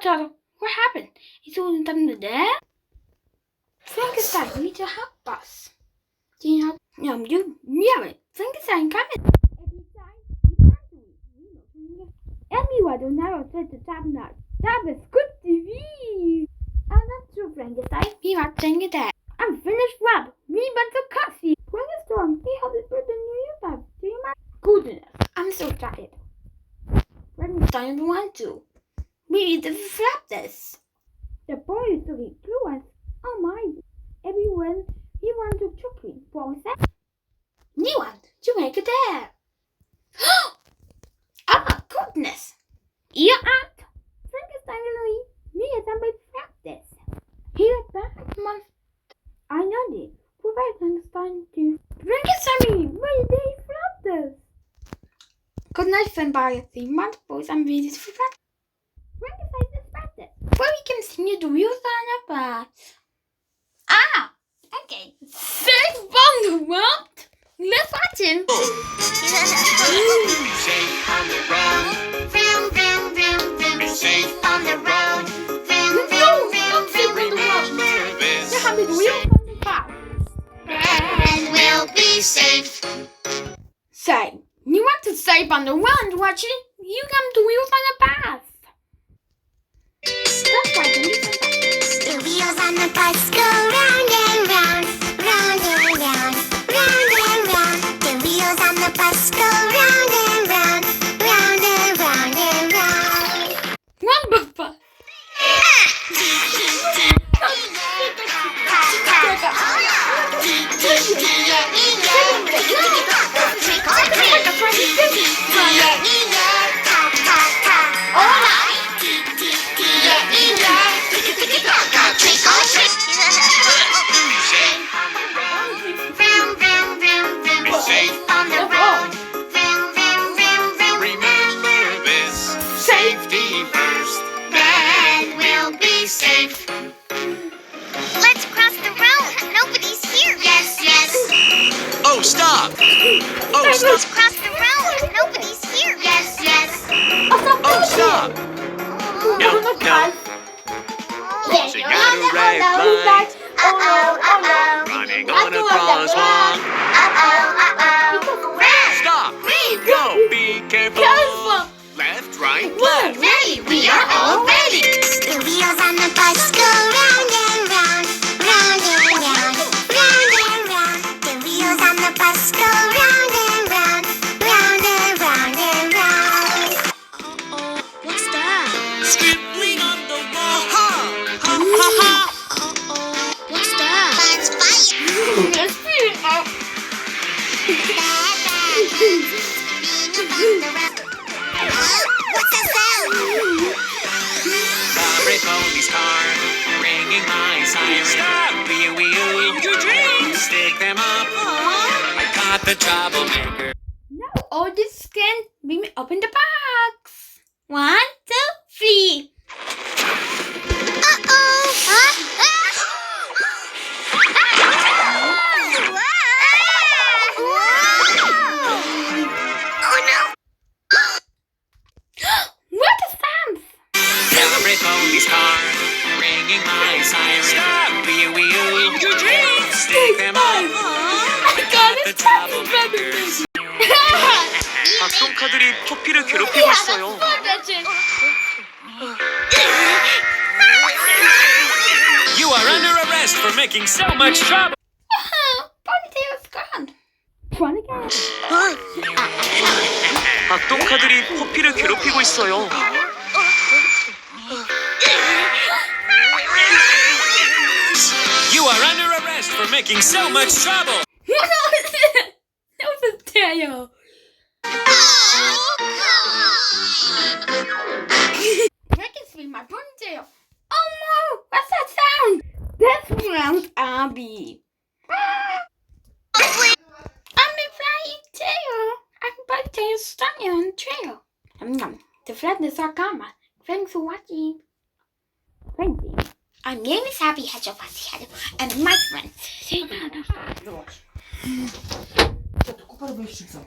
Toto, what happened? Is all done there? Frankenstein, you need to help us. Do you know? No, you know it. Frankenstein coming. Every time you try to win, everyone will never fit the top notch. That is good TV. I'm not sure, Frankenstein. We are saying it that. I'm finished Rob. Me but the coffee. Frankenstein, he helped us with the new life. Do you mind? Goodness, I'm so tired. Frankenstein don't want to. We need to flap this. The boy is looking through us. Oh my. Everyone, we want to chocolate. What was that? You want to make it there. Oh goodness. You're out. Frankenstein and me and somebody flap this. Here at Pitcmon. I know this. Provide Frankenstein to Frankenstein. Why did they flap this? Good night, Virpire. The multiples and videos for that. Frankenstein is flap this. Where we can continue the wheels on a bus. Ah! Okay. Safe on the world? Let's watch him. Safe on the road. Vroom, vroom, vroom, vroom. Be safe on the road. Vroom, vroom, vroom, vroom. Remember this. And we'll be safe. Say, you want to save on the road, watch it? You come to wheels on the bus. That's why the wheels on the bus go round and round, round and round, round and round. The wheels on the bus go round and round, round and round and round. Wonderful. Safe. Let's cross the road. Nobody's here. Yes, yes. Oh, stop! Oh, Let's stop! cross the road. Nobody's here. Yes, yes. Oh, stop! No, no. So you got a red light. Running on a crosswalk. Stop! Go! Be careful! Left, right, left! Ready, we are all ready. The wheels on the bus go round and round, round and round, round and round. The wheels on the bus go round and round, round and round and round. Uh-oh, what's that? Scribbling on the wall! Ha! Ha! Uh-oh, what's that? It's fire. Let's see it up. What's that sound? Police car, ringing my siren. Stop! Wheel, wheel, your dreams. Stick them up. I caught the troublemaker. Now all this can bring me open the box. 1, 2, 3. Police car, ringing my siren. Stop! Wheel, wheel, your dreams. Stick them up. I got The it. troublemakers. 악동카들이 포피를 괴롭히고 있어요. You are under arrest for making so much trouble. Ponytail's gone. Try again. 악동카들이 포피를 괴롭히고 있어요. You are under arrest for making so much trouble. What was it? That was a tail. I can see my ponytail. Oh no! What's that sound? That sounds Abby. I'm a flying tail. I'm a tail stuck on the trail. The flatness are karma. Thanks for watching. Thank you. My name is Happy Hedgehog, and my friend. 자, 똑바로 보여주십시오.